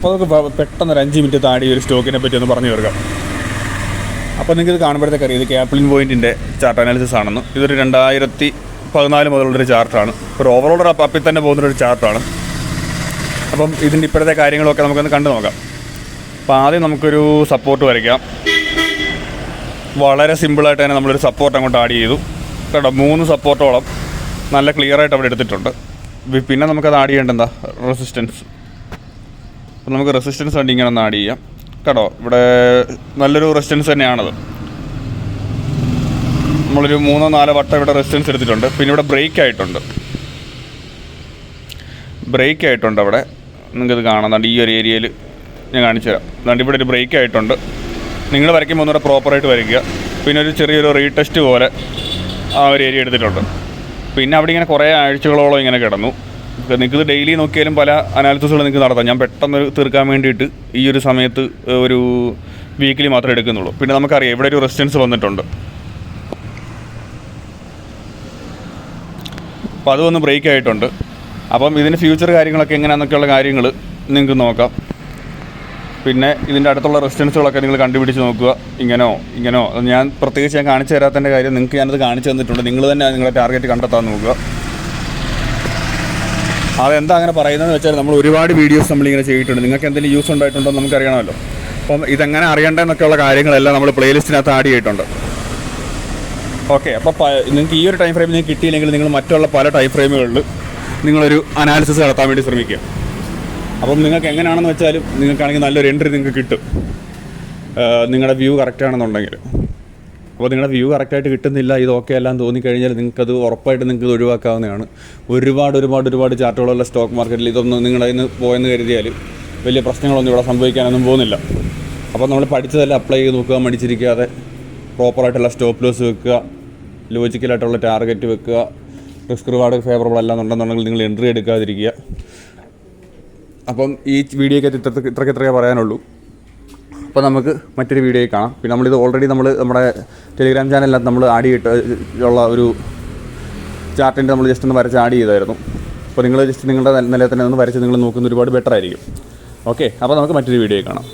അപ്പോൾ നമുക്ക് പെട്ടെന്നൊരു 5 മിനിറ്റ് താടി ഒരു സ്റ്റോക്കിനെ പറ്റി ഒന്ന് പറഞ്ഞു തീർക്കാം. അപ്പോൾ നിങ്ങൾക്ക് ഇത് കാണുമ്പോഴത്തേക്ക് അറിയാം, ഇത് ക്യാപ്ലിൻ പോയിൻറ്റിൻ്റെ ചാർട്ട് അനാലിസിസ് ആണെന്ന്. ഇതൊരു 2014 മുതലുള്ളൊരു ചാർട്ടാണ്. ഒരു ഓവറോൾ അപ്പിൽ തന്നെ പോകുന്നൊരു ചാർട്ടാണ്. അപ്പം ഇതിൻ്റെ ഇപ്പോഴത്തെ കാര്യങ്ങളൊക്കെ നമുക്കൊന്ന് കണ്ടു നോക്കാം. അപ്പോൾ ആദ്യം നമുക്കൊരു സപ്പോർട്ട് വരയ്ക്കാം. വളരെ സിമ്പിളായിട്ട് തന്നെ നമ്മളൊരു സപ്പോർട്ട് അങ്ങോട്ട് ആഡ് ചെയ്തു കേട്ടോ. 3 സപ്പോർട്ടോളം നല്ല ക്ലിയറായിട്ട് അവിടെ എടുത്തിട്ടുണ്ട്. പിന്നെ നമുക്കത് ആഡ് ചെയ്യേണ്ട എന്താ, റെസിസ്റ്റൻസ്. അപ്പോൾ നമുക്ക് റെസിസ്റ്റൻസ് വേണ്ടി ഇങ്ങനെ ഒന്ന് ആഡ് ചെയ്യാം കേട്ടോ. ഇവിടെ നല്ലൊരു റെസിസ്റ്റൻസ് തന്നെയാണത്. നമ്മളൊരു 3-4 വട്ടം ഇവിടെ റെസിസ്റ്റൻസ് എടുത്തിട്ടുണ്ട്. പിന്നെ ഇവിടെ ബ്രേക്ക് ആയിട്ടുണ്ട് അവിടെ നിങ്ങൾക്കിത് കാണാം. ഈ ഒരു ഏരിയയിൽ ഞാൻ കാണിച്ചു തരാം. അതുകൊണ്ട് ഇവിടെ ഒരു ബ്രേക്ക് ആയിട്ടുണ്ട്. നിങ്ങൾ വരയ്ക്കുമ്പോൾ ഒന്നുകൂടെ പ്രോപ്പറായിട്ട് വരയ്ക്കുക. പിന്നെ ഒരു ചെറിയൊരു റീടെസ്റ്റ് പോലെ ആ ഒരു ഏരിയ എടുത്തിട്ടുണ്ട്. പിന്നെ അവിടെ ഇങ്ങനെ കുറേ ആഴ്ചകളോളം ഇങ്ങനെ കിടന്നു. നിങ്ങൾക്കിത് ഡെയിലി നോക്കിയാലും പല അനാലിസിസുകൾ നിങ്ങൾക്ക് നടത്താം. ഞാൻ പെട്ടെന്ന് തീർക്കാൻ വേണ്ടിയിട്ട് ഈ ഒരു സമയത്ത് ഒരു വീക്കിലി മാത്രമേ എടുക്കുന്നുള്ളൂ. പിന്നെ നമുക്കറിയാം ഇവിടെ ഒരു റെസിസ്റ്റൻസ് വന്നിട്ടുണ്ട്. അപ്പോൾ അത് വന്ന് ബ്രേക്ക് ആയിട്ടുണ്ട്. അപ്പം ഇതിൻ്റെ ഫ്യൂച്ചർ കാര്യങ്ങളൊക്കെ എങ്ങനെയാണെന്നൊക്കെയുള്ള കാര്യങ്ങൾ നിങ്ങൾക്ക് നോക്കാം. പിന്നെ ഇതിൻ്റെ അടുത്തുള്ള റെസിസ്റ്റൻസുകളൊക്കെ നിങ്ങൾ കണ്ടുപിടിച്ച് നോക്കുക. ഇങ്ങനോ ഞാൻ പ്രത്യേകിച്ച് ഞാൻ കാണിച്ചു തരാത്തതിൻ്റെ കാര്യം, നിങ്ങൾക്ക് ഞാനത് കാണിച്ചു തന്നിട്ടുണ്ട്. നിങ്ങൾ തന്നെ നിങ്ങളെ ടാർഗറ്റ് കണ്ടെത്താൻ നോക്കുക. അതെന്താ അങ്ങനെ പറയുന്നതെന്ന് വെച്ചാൽ നമ്മൾ ഒരുപാട് വീഡിയോസ് നമ്മളിങ്ങനെ ചെയ്തിട്ടുണ്ട്. നിങ്ങൾക്ക് എന്തെങ്കിലും യൂസ് ഉണ്ടായിട്ടുണ്ടോ എന്ന് നമുക്കറിയണമല്ലോ. അപ്പം ഇതെങ്ങനെ അറിയേണ്ടതെന്നൊക്കെയുള്ള കാര്യങ്ങളെല്ലാം നമ്മൾ പ്ലേലിസ്റ്റിനകത്ത് ആഡ് ചെയ്തിട്ടുണ്ട്. ഓക്കെ, അപ്പോൾ നിങ്ങൾക്ക് ഈ ഒരു ടൈം ഫ്രെയിം നിങ്ങൾക്ക് കിട്ടിയില്ലെങ്കിൽ നിങ്ങൾ മറ്റുള്ള പല ടൈം ഫ്രെയിമുകളിൽ നിങ്ങളൊരു അനാലിസിസ് നടത്താൻ വേണ്ടി ശ്രമിക്കുക. അപ്പം നിങ്ങൾക്ക് എങ്ങനെയാണെന്ന് വെച്ചാലും നിങ്ങൾക്കാണെങ്കിൽ നല്ലൊരു എൻട്രി നിങ്ങൾക്ക് കിട്ടും, നിങ്ങളുടെ വ്യൂ കറക്റ്റാണെന്നുണ്ടെങ്കിൽ. അപ്പോൾ നിങ്ങളുടെ വ്യൂ കറക്റ്റായിട്ട് കിട്ടുന്നില്ല, ഇത് ഓക്കെ എല്ലാം തോന്നിക്കഴിഞ്ഞാൽ നിങ്ങൾക്കത് ഉറപ്പായിട്ട് നിങ്ങൾക്ക് ഒഴിവാക്കാവുന്നതാണ്. ഒരുപാട് ചാർട്ടുകളുള്ള സ്റ്റോക്ക് മാർക്കറ്റിൽ ഇതൊന്നും നിങ്ങളതിൽ നിന്ന് പോയെന്ന് കരുതിയാൽ വലിയ പ്രശ്നങ്ങളൊന്നും ഇവിടെ സംഭവിക്കാനൊന്നും പോകുന്നില്ല. അപ്പോൾ നമ്മൾ പഠിച്ചതെല്ലാം അപ്ലൈ ചെയ്ത് നോക്കുക, മടിച്ചിരിക്കാതെ പ്രോപ്പറായിട്ടുള്ള സ്റ്റോപ്പ് ലോസ് വെക്കുക, ലോജിക്കലായിട്ടുള്ള ടാർഗറ്റ് വെക്കുക, റിസ്ക് റിവാർഡ് ഫേവറബിൾ അല്ലാന്നുണ്ടെന്നുണ്ടെങ്കിൽ നിങ്ങൾ എൻട്രി എടുക്കാതിരിക്കുക. അപ്പം ഈ വീഡിയോയ്ക്ക് ഇത്രയ്ക്ക് പറയാനുള്ളൂ. അപ്പോൾ നമുക്ക് മറ്റൊരു വീഡിയോയിൽ കാണാം. പിന്നെ നമ്മളിത് ഓൾറെഡി നമ്മുടെ ടെലിഗ്രാം ചാനലിനകത്ത് നമ്മൾ ആഡ് ചെയ്തിട്ടുള്ള ഒരു ചാർട്ടിൻ്റെ നമ്മൾ ജസ്റ്റ് ഒന്ന് വരച്ച് ആഡ് ചെയ്തായിരുന്നു. അപ്പോൾ നിങ്ങൾ ജസ്റ്റ് നിങ്ങളുടെ നിലയിൽ തന്നെ ഒന്ന് വരച്ച് നിങ്ങൾ നോക്കുന്ന ഒരുപാട് ബെറ്റർ ആയിരിക്കും. ഓക്കെ, അപ്പോൾ നമുക്ക് മറ്റൊരു വീഡിയോയിൽ കാണാം.